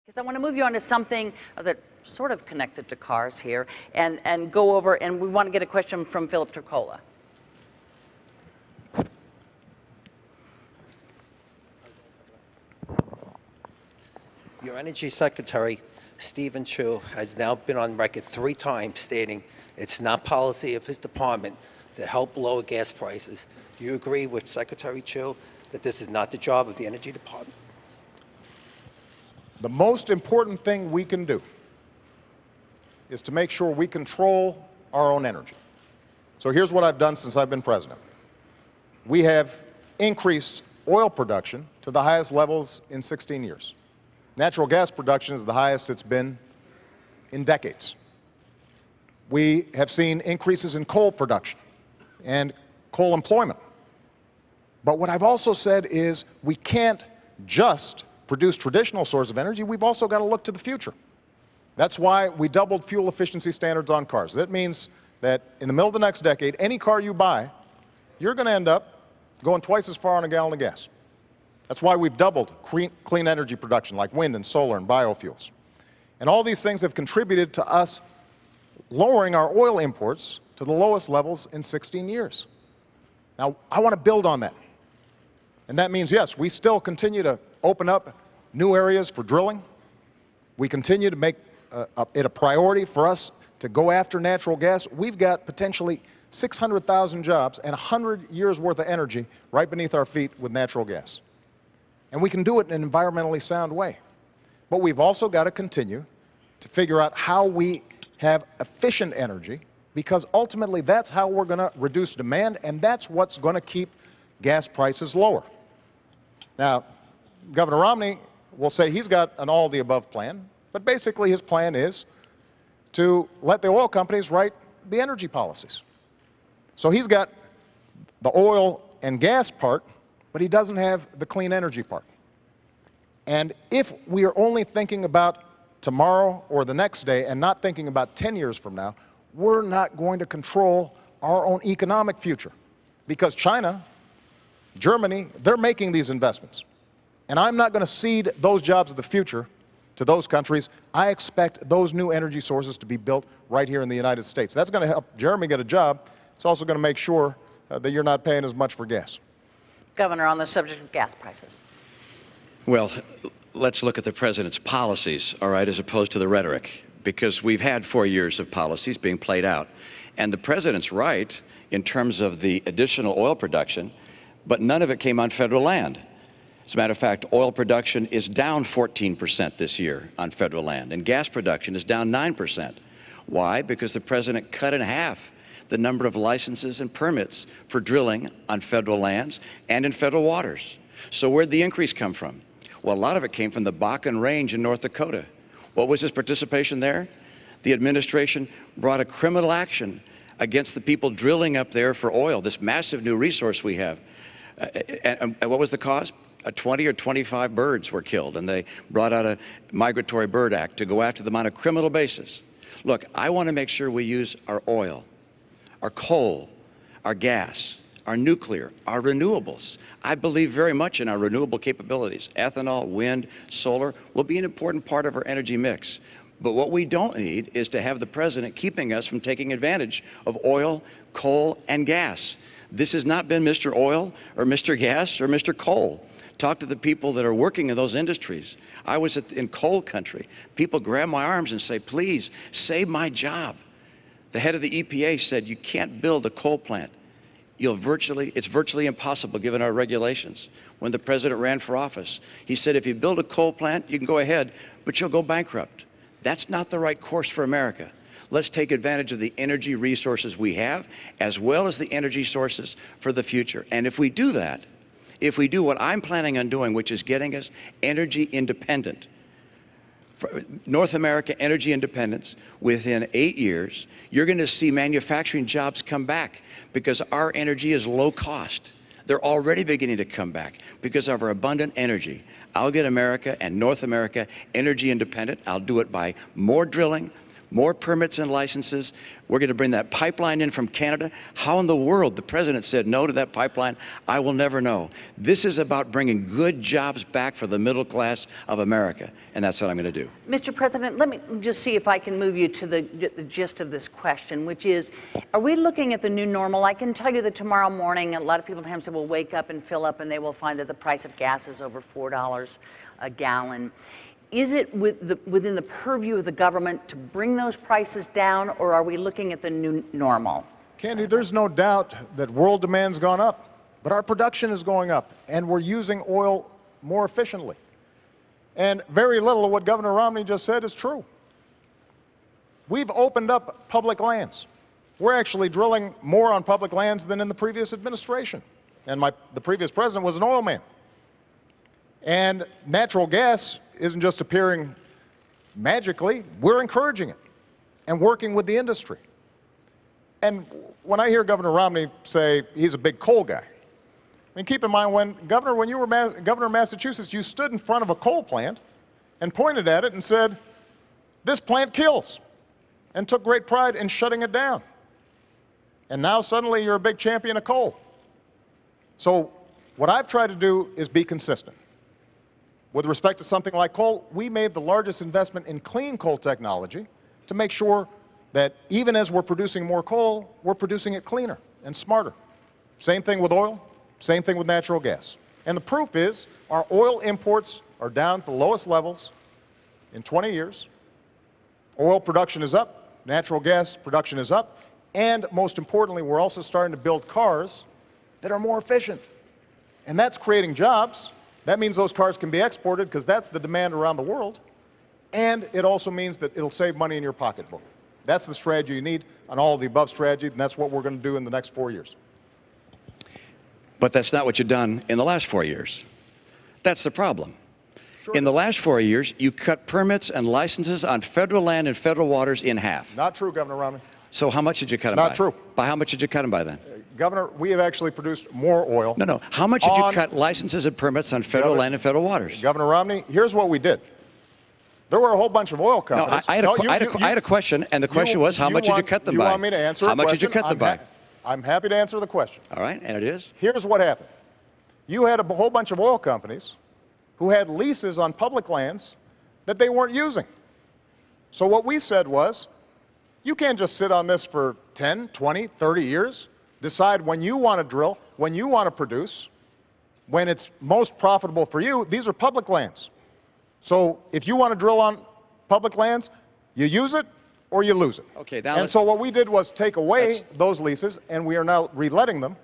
Because I want to move you on to something that's sort of connected to cars here, and go over, and we want to get a question from Philip Turcola. Your Energy Secretary, Stephen Chu, has now been on record 3 times stating it's not policy of his department to help lower gas prices. Do you agree with Secretary Chu that this is not the job of the Energy Department? The most important thing we can do is to make sure we control our own energy. So here's what I've done since I've been president. We have increased oil production to the highest levels in 16 years. Natural gas production is the highest it's been in decades. We have seen increases in coal production and coal employment. But what I've also said is we can't just produce traditional sources of energy, we've also got to look to the future. That's why we doubled fuel efficiency standards on cars. That means that in the middle of the next decade, any car you buy, you're going to end up going twice as far on a gallon of gas. That's why we've doubled clean energy production like wind and solar and biofuels. And all these things have contributed to us lowering our oil imports to the lowest levels in 16 years. Now, I want to build on that. And that means, yes, we still continue to open up new areas for drilling. We continue to make it a priority for us to go after natural gas. We've got potentially 600,000 jobs and 100 years worth of energy right beneath our feet with natural gas. And we can do it in an environmentally sound way. But we've also got to continue to figure out how we have efficient energy, because ultimately that's how we're going to reduce demand, and that's what's going to keep gas prices lower. Now, Governor Romney will say he's got an all-of-the-above plan, but basically his plan is to let the oil companies write the energy policies. So he's got the oil and gas part, but he doesn't have the clean energy part. And if we are only thinking about tomorrow or the next day and not thinking about 10 years from now, we're not going to control our own economic future. Because China, Germany, they're making these investments. And I'm not going to cede those jobs of the future to those countries. I expect those new energy sources to be built right here in the United States. That's going to help Jeremy get a job. It's also going to make sure that you're not paying as much for gas. Governor, on the subject of gas prices. Well, let's look at the president's policies, all right, as opposed to the rhetoric, because we've had 4 years of policies being played out. And the president's right in terms of the additional oil production, but none of it came on federal land. As a matter of fact, oil production is down 14% this year on federal land, and gas production is down 9%. Why? Because the president cut in half the number of licenses and permits for drilling on federal lands and in federal waters. So where'd the increase come from? Well, a lot of it came from the Bakken Range in North Dakota. What was his participation there? The administration brought a criminal action against the people drilling up there for oil, this massive new resource we have. And what was the cause? 20 or 25 birds were killed, and they brought out a Migratory Bird Act to go after them on a criminal basis. Look, I want to make sure we use our oil, our coal, our gas, our nuclear, our renewables. I believe very much in our renewable capabilities. Ethanol, wind, solar will be an important part of our energy mix. But what we don't need is to have the president keeping us from taking advantage of oil, coal, and gas. This has not been Mr. Oil or Mr. Gas or Mr. Coal. Talk to the people that are working in those industries. I was in coal country. People grab my arms and say, please, save my job. The head of the EPA said, you can't build a coal plant. It's virtually impossible given our regulations. When the president ran for office, he said, if you build a coal plant, you can go ahead, but you'll go bankrupt. That's not the right course for America. Let's take advantage of the energy resources we have, as well as the energy sources for the future. And if we do that, if we do what I'm planning on doing, which is getting us energy independent, for North America energy independence, within 8 years, you're going to see manufacturing jobs come back because our energy is low cost. They're already beginning to come back because of our abundant energy. I'll get America and North America energy independent. I'll do it by more drilling, more permits and licenses. We're going to bring that pipeline in from Canada. How in the world the president said no to that pipeline, I will never know. This is about bringing good jobs back for the middle class of America, and that's what I'm going to do. Mr. President, let me just see if I can move you to the gist of this question, which is, are we looking at the new normal? I can tell you that tomorrow morning, a lot of people in Hempstead will wake up and fill up, and they will find that the price of gas is over $4 a gallon. Is it within the purview of the government to bring those prices down, or are we looking at the new normal? Candy, there's no doubt that world demand's gone up, but our production is going up, and we're using oil more efficiently. And very little of what Governor Romney just said is true. We've opened up public lands. We're actually drilling more on public lands than in the previous administration. And the previous president was an oil man. And natural gas isn't just appearing magically, we're encouraging it and working with the industry. And when I hear Governor Romney say he's a big coal guy, I mean, keep in mind, when you were governor of Massachusetts, you stood in front of a coal plant and pointed at it and said, this plant kills, and took great pride in shutting it down. And now suddenly you're a big champion of coal. So what I've tried to do is be consistent. With respect to something like coal, we made the largest investment in clean coal technology to make sure that even as we're producing more coal, we're producing it cleaner and smarter. Same thing with oil, same thing with natural gas. And the proof is our oil imports are down to the lowest levels in 20 years. Oil production is up, natural gas production is up, and most importantly, we're also starting to build cars that are more efficient. And that's creating jobs. That means those cars can be exported because that's the demand around the world. And it also means that it'll save money in your pocketbook. That's the strategy you need on all of the above strategy, and that's what we're going to do in the next 4 years. But that's not what you've done in the last 4 years. That's the problem. Sure. In the last 4 years, you cut permits and licenses on federal land and federal waters in half. Not true, Governor Romney. So how much did you cut them by? Not true. By how much did you cut them by then? Governor, we have actually produced more oil. No. How much did you cut licenses and permits on federal land and federal waters? Governor Romney, here's what we did. There were a whole bunch of oil companies. No, I had a question, and the question was, how much did you cut them by? You want me to answer a question? How much did you cut them by? I'm happy to answer the question. All right, and it is? Here's what happened. You had a whole bunch of oil companies who had leases on public lands that they weren't using. So what we said was, you can't just sit on this for 10, 20, 30 years, decide when you want to drill, when you want to produce, when it's most profitable for you. These are public lands. So if you want to drill on public lands, you use it or you lose it. Okay, now and so what we did was take away those leases, and we are now reletting them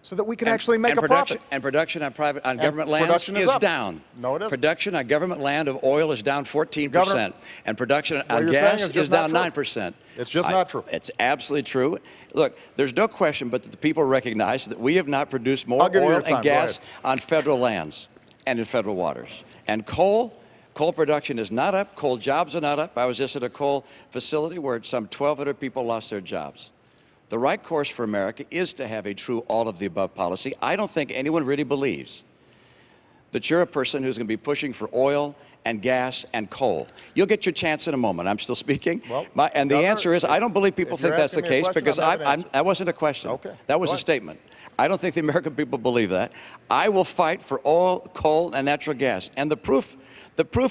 so that we can actually make a profit. And production on government lands is down. No, it isn't. Production on government land of oil is down 14%. And production on gas is down 9%. It's just not true. It's absolutely true. Look, there's no question but that the people recognize that we have not produced more oil and gas on federal lands and in federal waters. And coal production is not up. Coal jobs are not up. I was just at a coal facility where some 1,200 people lost their jobs. The right course for America is to have a true all-of-the-above policy. I don't think anyone really believes that you're a person who's going to be pushing for oil and gas and coal. You'll get your chance in a moment. I'm still speaking. Well, and the answer is, I don't believe people think that's the case, because that wasn't a question. Okay. That was a statement. I don't think the American people believe that. I will fight for oil, coal, and natural gas. And the proof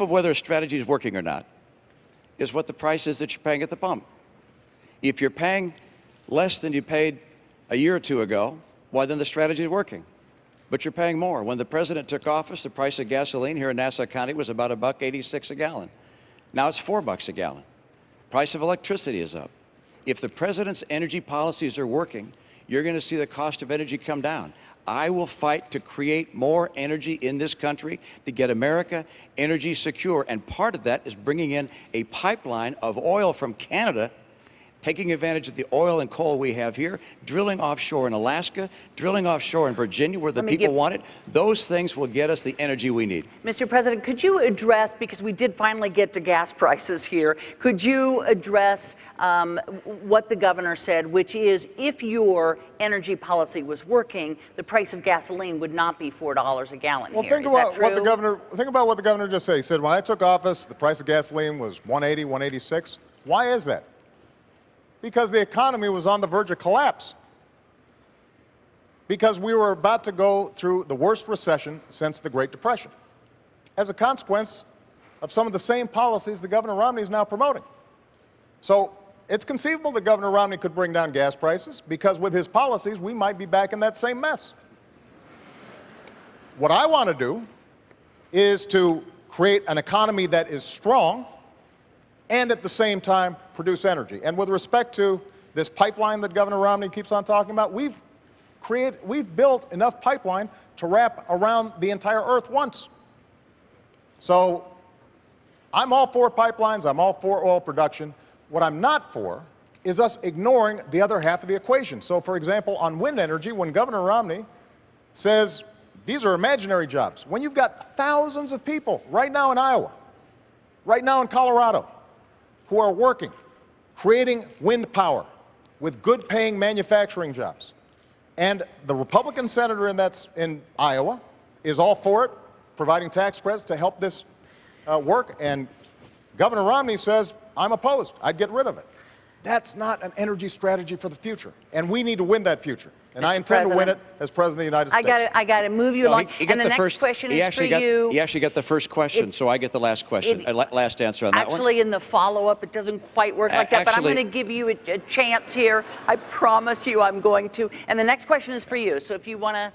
of whether a strategy is working or not is what the price is that you're paying at the pump. If you're paying less than you paid a year or two ago, why then the strategy is working. But you're paying more. When the president took office, the price of gasoline here in Nassau County was about $1.86 a gallon. Now it's $4 a gallon. Price of electricity is up. If the president's energy policies are working, you're going to see the cost of energy come down. I will fight to create more energy in this country to get America energy secure. And part of that is bringing in a pipeline of oil from Canada, taking advantage of the oil and coal we have here, drilling offshore in Alaska, drilling offshore in Virginia where the people want it. Those things will get us the energy we need. Mr. President, could you address, because we did finally get to gas prices here, could you address what the governor said, which is if your energy policy was working, the price of gasoline would not be $4 a gallon well, here. Think about what the governor just said. He said, when I took office, the price of gasoline was $1.80, $1.86. Why is that? Because the economy was on the verge of collapse. Because we were about to go through the worst recession since the Great Depression, as a consequence of some of the same policies that Governor Romney is now promoting. So it's conceivable that Governor Romney could bring down gas prices, because with his policies, we might be back in that same mess. What I want to do is to create an economy that is strong and at the same time produce energy. And with respect to this pipeline that Governor Romney keeps on talking about, we've built enough pipeline to wrap around the entire earth once. So I'm all for pipelines, I'm all for oil production. What I'm not for is us ignoring the other half of the equation. So for example, on wind energy, when Governor Romney says these are imaginary jobs, when you've got thousands of people right now in Iowa, right now in Colorado, who are working, creating wind power with good paying manufacturing jobs. And the Republican senator in Iowa is all for it, providing tax credits to help this work. And Governor Romney says, I'm opposed. I'd get rid of it. That's not an energy strategy for the future. And we need to win that future. And I intend to win it as President of the United States. I got to move you along. And the next question is for you. He actually got the first question, so I get the last question, last answer on that one. Actually, in the follow-up, it doesn't quite work like that, but I'm going to give you a chance here. I promise you I'm going to. And the next question is for you. So if you want to,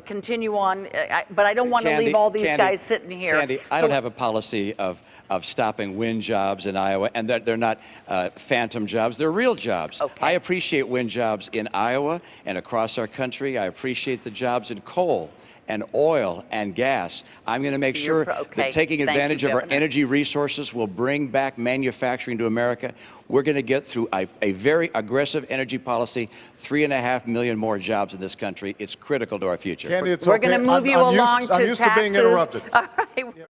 continue on, but I don't want to leave all these guys sitting here. Candy, I don't have a policy of stopping wind jobs in Iowa, and that they're not phantom jobs. They're real jobs. Okay. I appreciate wind jobs in Iowa and across our country. I appreciate the jobs in coal and oil and gas. I'm going to make sure that taking advantage of our energy resources will bring back manufacturing to America. We're going to get through a very aggressive energy policy, 3.5 million more jobs in this country. It's critical to our future. Candy, it's We're okay. going to move you along to taxes. I'm used to being interrupted. All right.